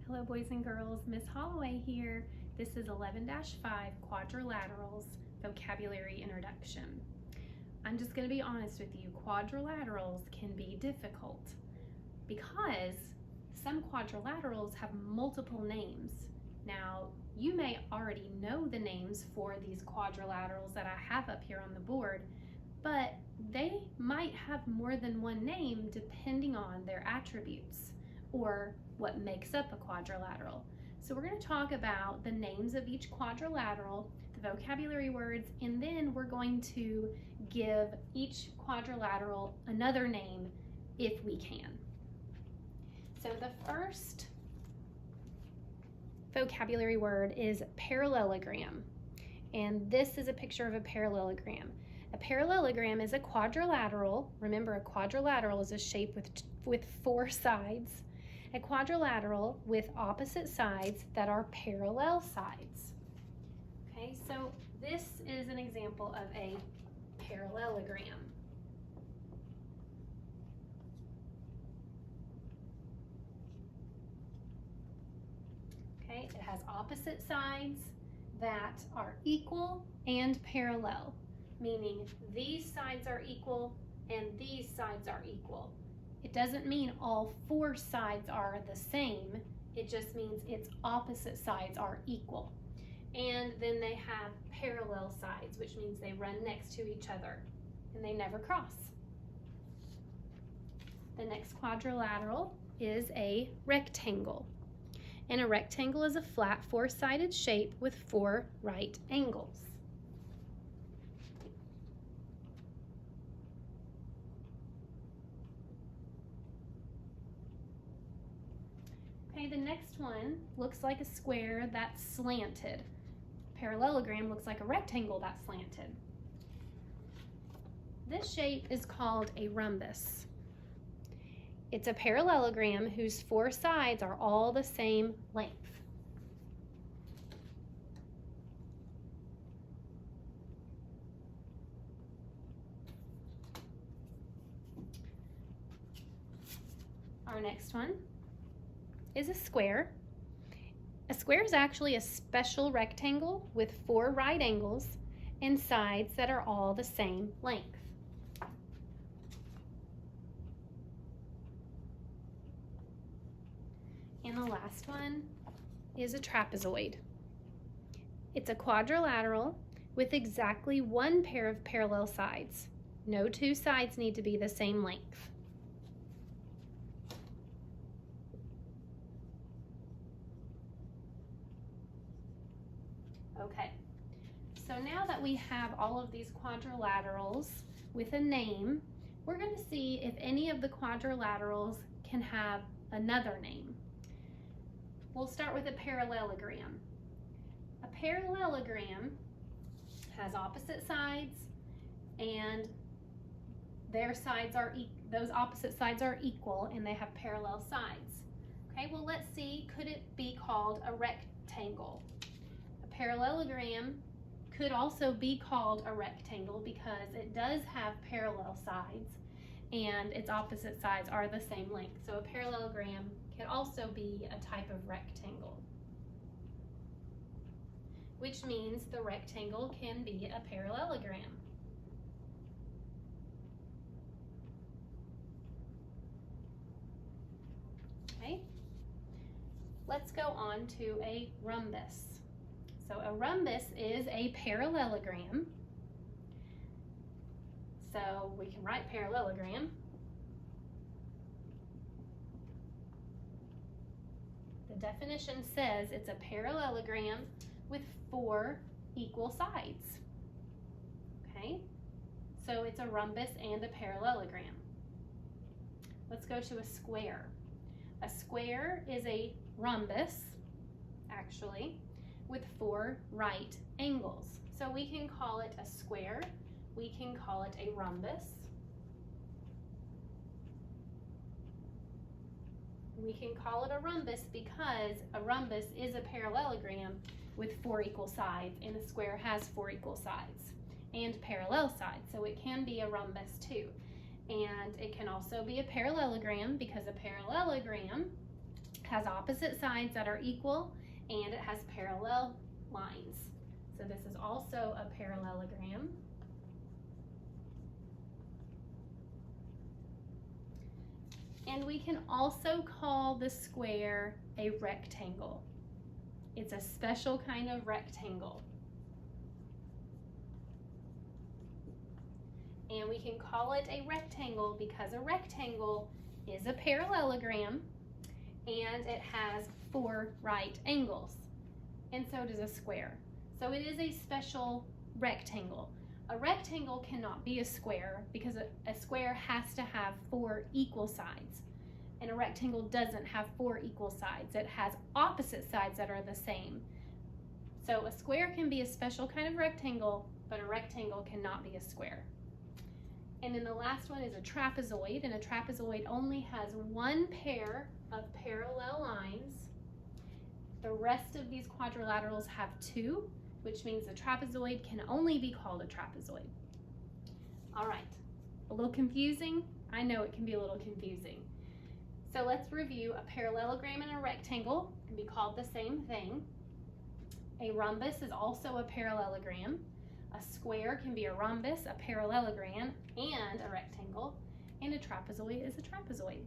Hello boys and girls, Miss Holloway here. This is 11-5 Quadrilaterals Vocabulary Introduction. I'm just going to be honest with you, quadrilaterals can be difficult because some quadrilaterals have multiple names. Now, you may already know the names for these quadrilaterals that I have up here on the board, but they might have more than one name depending on their attributes or what makes up a quadrilateral. So we're going to talk about the names of each quadrilateral, the vocabulary words, and then we're going to give each quadrilateral another name if we can. So the first vocabulary word is parallelogram, and this is a picture of a parallelogram. A parallelogram is a quadrilateral. Remember, a quadrilateral is a shape with four sides. A quadrilateral with opposite sides that are parallel sides. Okay, so this is an example of a parallelogram. Okay, it has opposite sides that are equal and parallel, meaning these sides are equal and these sides are equal. It doesn't mean all four sides are the same, it just means its opposite sides are equal. And then they have parallel sides, which means they run next to each other and they never cross. The next quadrilateral is a rectangle. And a rectangle is a flat four-sided shape with four right angles. Okay, the next one looks like a square that's slanted. Parallelogram looks like a rectangle that's slanted. This shape is called a rhombus. It's a parallelogram whose four sides are all the same length. Our next one is a square. A square is actually a special rectangle with four right angles and sides that are all the same length. And the last one is a trapezoid. It's a quadrilateral with exactly one pair of parallel sides. No two sides need to be the same length. Okay, so now that we have all of these quadrilaterals with a name, we're going to see if any of the quadrilaterals can have another name. We'll start with a parallelogram. A parallelogram has opposite sides and those opposite sides are equal and they have parallel sides. Okay, well let's see, could it be called a rectangle? Parallelogram could also be called a rectangle because it does have parallel sides and its opposite sides are the same length. So a parallelogram can also be a type of rectangle, which means the rectangle can be a parallelogram. Okay, let's go on to a rhombus. So a rhombus is a parallelogram. So we can write parallelogram. The definition says it's a parallelogram with four equal sides. Okay, so it's a rhombus and a parallelogram. Let's go to a square. A square is a rhombus, actually, with four right angles. So we can call it a square, we can call it a rhombus, we can call it a rhombus because a rhombus is a parallelogram with four equal sides and a square has four equal sides and parallel sides, so it can be a rhombus too. And it can also be a parallelogram because a parallelogram has opposite sides that are equal, and it has parallel lines. So this is also a parallelogram. And we can also call the square a rectangle. It's a special kind of rectangle. And we can call it a rectangle because a rectangle is a parallelogram and it has 4 right angles. And so does a square. So it is a special rectangle. A rectangle cannot be a square because a square has to have 4 equal sides. And a rectangle doesn't have 4 equal sides. It has opposite sides that are the same. So a square can be a special kind of rectangle, but a rectangle cannot be a square. And then the last one is a trapezoid, and a trapezoid only has 1 pair of parallel lines. The rest of these quadrilaterals have 2, which means the trapezoid can only be called a trapezoid. All right, a little confusing? I know it can be a little confusing. So let's review. A parallelogram and a rectangle can be called the same thing. A rhombus is also a parallelogram. A square can be a rhombus, a parallelogram, and a rectangle. And a trapezoid is a trapezoid.